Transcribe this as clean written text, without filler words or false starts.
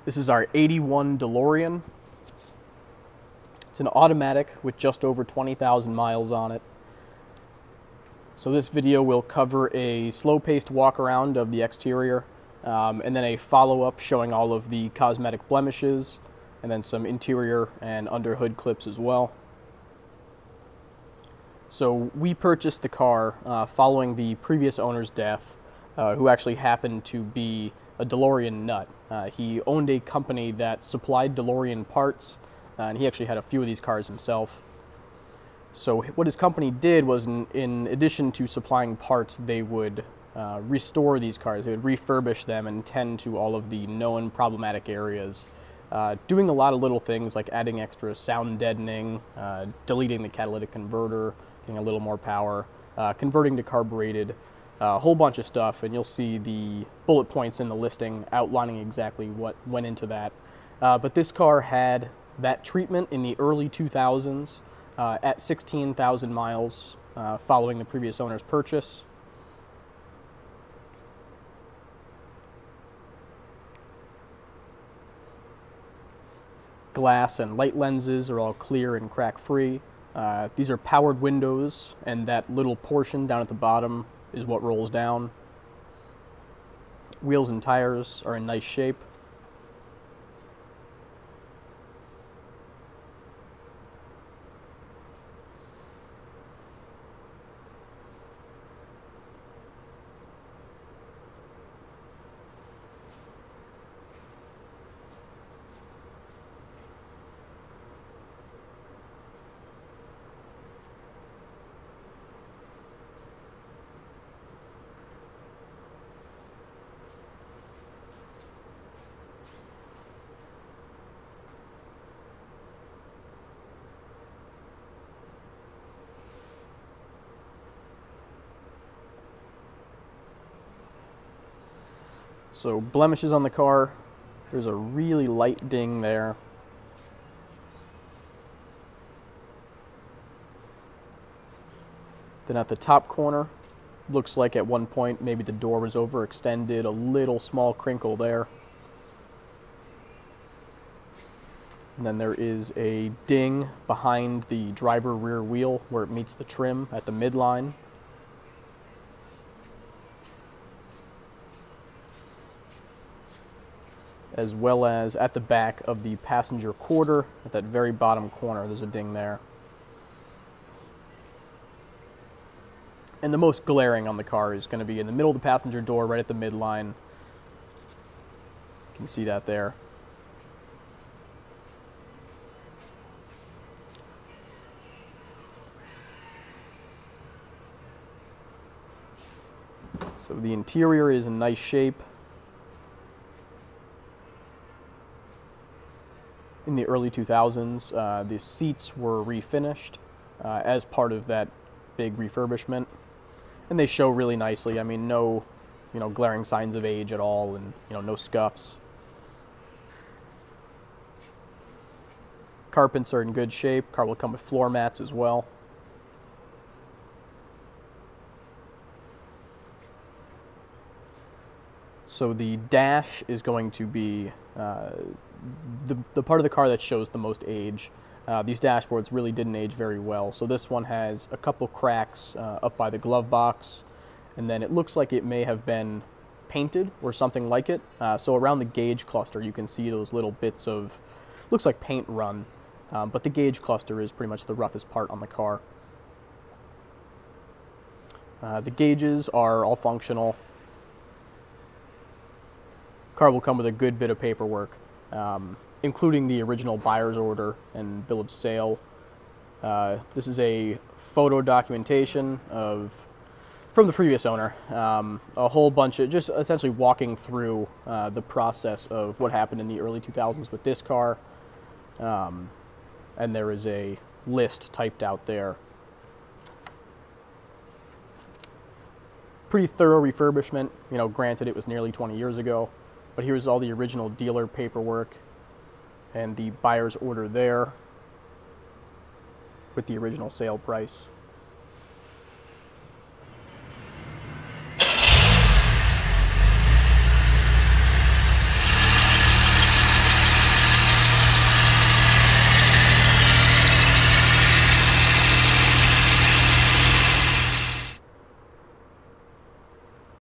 This is our 81 DeLorean. It's an automatic with just over 20,000 miles on it. So this video will cover a slow-paced walk around of the exterior, and then a follow-up showing all of the cosmetic blemishes, and then some interior and under hood clips as well. So we purchased the car following the previous owner's death, who actually happened to be a DeLorean nut. He owned a company that supplied DeLorean parts, and he actually had a few of these cars himself. So what his company did was, in addition to supplying parts, they would restore these cars. They would refurbish them and tend to all of the known problematic areas, doing a lot of little things like adding extra sound deadening, deleting the catalytic converter, getting a little more power, converting to carbureted, a whole bunch of stuff, and you'll see the bullet points in the listing outlining exactly what went into that. But this car had that treatment in the early 2000s at 16,000 miles following the previous owner's purchase. Glass and light lenses are all clear and crack-free. These are powered windows, and that little portion down at the bottom is what rolls down. Wheels and tires are in nice shape. So blemishes on the car, there's a really light ding there. Then at the top corner, looks like at one point maybe the door was overextended, a little small crinkle there. And then there is a ding behind the driver rear wheel where it meets the trim at the midline. As well as at the back of the passenger quarter, at that very bottom corner, there's a ding there. And the most glaring on the car is going to be in the middle of the passenger door, right at the midline. You can see that there. So the interior is in nice shape. In the early 2000s, the seats were refinished as part of that big refurbishment, and they show really nicely. I mean, no, glaring signs of age at all, and no scuffs. Carpets are in good shape. Car will come with floor mats as well. So the dash is going to be the part of the car that shows the most age. These dashboards really didn't age very well. So this one has a couple cracks up by the glove box, and then it looks like it may have been painted or something like it. So around the gauge cluster you can see those little bits of, looks like paint run, but the gauge cluster is pretty much the roughest part on the car. The gauges are all functional. Car will come with a good bit of paperwork, including the original buyer's order and bill of sale. This is a photo documentation from the previous owner. A whole bunch of just essentially walking through the process of what happened in the early 2000s with this car. And there is a list typed out there. Pretty thorough refurbishment. Granted, it was nearly 20 years ago. But here's all the original dealer paperwork and the buyer's order there with the original sale price.